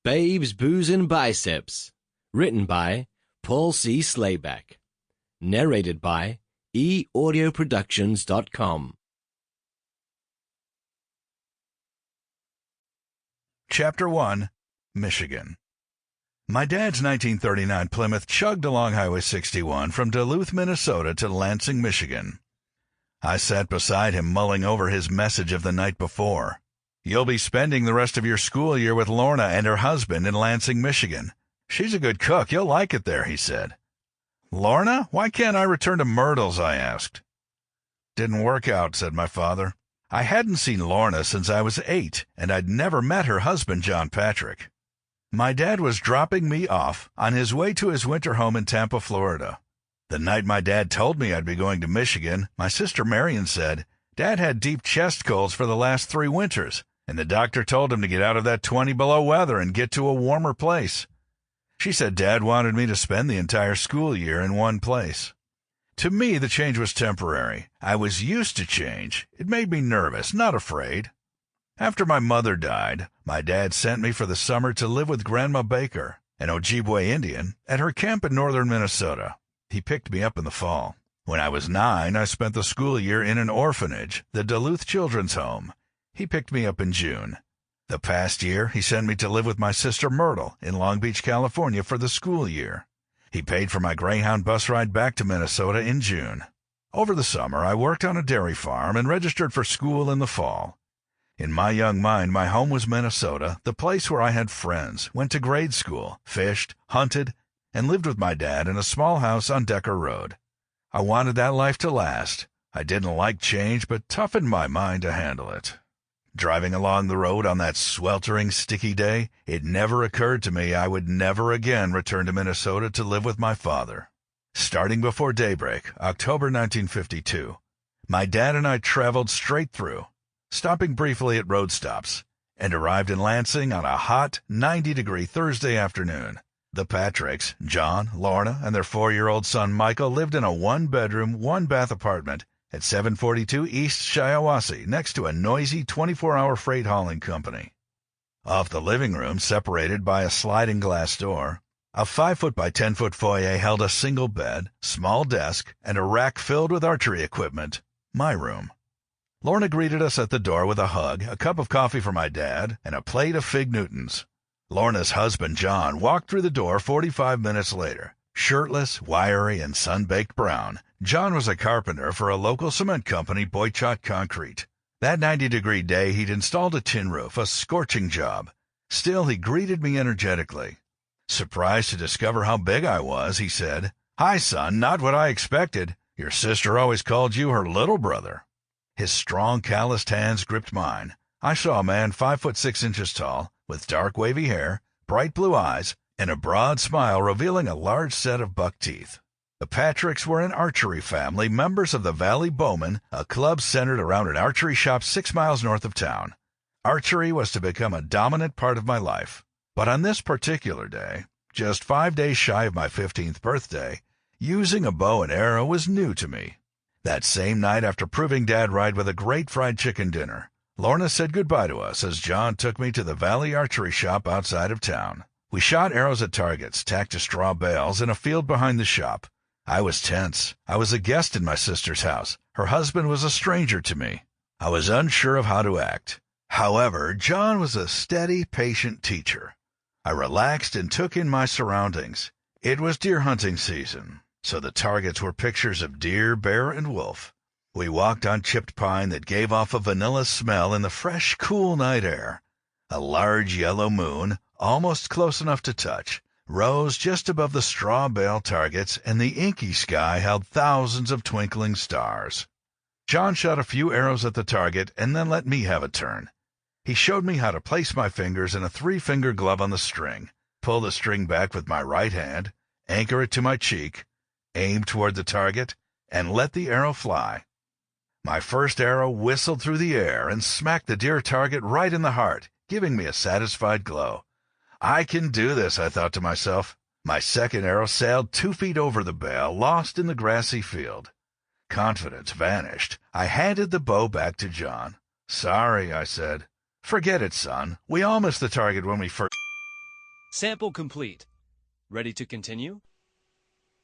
Babes, Booze, and Biceps. Written by Paul C. Slayback. Narrated by audioproductions.com. Chapter 1, Michigan. My dad's 1939 Plymouth chugged along Highway 61 from Duluth, Minnesota to Lansing, Michigan. I sat beside him mulling over his message of the night before. "You'll be spending the rest of your school year with Lorna and her husband in Lansing, Michigan. She's a good cook. You'll like it there," he said. "Lorna? Why can't I return to Myrtle's?" I asked. "Didn't work out," said my father. "I hadn't seen Lorna since I was 8, and I'd never met her husband, John Patrick." My dad was dropping me off on his way to his winter home in Tampa, Florida. The night my dad told me I'd be going to Michigan, my sister Marion said, "Dad had deep chest colds for the last 3 winters, and the doctor told him to get out of that 20 below weather and get to a warmer place." She said Dad wanted me to spend the entire school year in one place. To me, the change was temporary. I was used to change. It made me nervous, not afraid. After my mother died, my dad sent me for the summer to live with Grandma Baker, an Ojibwe Indian, at her camp in northern Minnesota. He picked me up in the fall. When I was 9, I spent the school year in an orphanage, the Duluth Children's Home. He picked me up in June. The past year, he sent me to live with my sister Myrtle in Long Beach, California for the school year. He paid for my Greyhound bus ride back to Minnesota in June. Over the summer, I worked on a dairy farm and registered for school in the fall. In my young mind, my home was Minnesota, the place where I had friends, went to grade school, fished, hunted, and lived with my dad in a small house on Decker Road. I wanted that life to last. I didn't like change, but toughened my mind to handle it. Driving along the road on that sweltering, sticky day, it never occurred to me I would never again return to Minnesota to live with my father. Starting before daybreak, October 1952, my dad and I traveled straight through, stopping briefly at road stops, and arrived in Lansing on a hot 90-degree Thursday afternoon. The Patricks, John, Lorna, and their 4-year-old son Michael lived in a 1-bedroom, 1-bath apartment at 742 East Shiawassee, next to a noisy 24-hour freight hauling company. Off the living room, separated by a sliding glass door, a 5-foot by 10-foot foyer held a single bed, small desk, and a rack filled with archery equipment, my room. Lorna greeted us at the door with a hug, a cup of coffee for my dad, and a plate of Fig Newtons. Lorna's husband, John, walked through the door 45 minutes later. Shirtless, wiry, and sun-baked brown, John was a carpenter for a local cement company, Boychot Concrete. That 90-degree day, he'd installed a tin roof, a scorching job. Still, he greeted me energetically. Surprised to discover how big I was, he said, "Hi, son, not what I expected. Your sister always called you her little brother." His strong, calloused hands gripped mine. I saw a man 5'6" tall, with dark, wavy hair, bright blue eyes, and a broad smile revealing a large set of buck teeth. The Patricks were an archery family, members of the Valley Bowmen, a club centered around an archery shop 6 miles north of town. Archery was to become a dominant part of my life. But on this particular day, just 5 days shy of my 15th birthday, using a bow and arrow was new to me. That same night, after proving Dad right with a great fried chicken dinner, Lorna said goodbye to us as John took me to the Valley Archery Shop outside of town. We shot arrows at targets tacked to straw bales in a field behind the shop. I was tense. I was a guest in my sister's house. Her husband was a stranger to me. I was unsure of how to act. However, John was a steady, patient teacher. I relaxed and took in my surroundings. It was deer hunting season, so the targets were pictures of deer, bear, and wolf. We walked on chipped pine that gave off a vanilla smell in the fresh, cool night air. A large yellow moon, almost close enough to touch, rose just above the straw bale targets, and the inky sky held thousands of twinkling stars. John shot a few arrows at the target and then let me have a turn. He showed me how to place my fingers in a 3-finger glove on the string, pull the string back with my right hand, anchor it to my cheek, aim toward the target, and let the arrow fly. My first arrow whistled through the air and smacked the deer target right in the heart, giving me a satisfied glow. I can do this, I thought to myself. My second arrow sailed 2 feet over the bale, lost in the grassy field. Confidence vanished. I handed the bow back to John. "Sorry," I said. "Forget it, son. We all miss the target when we first..." Sample complete. Ready to continue?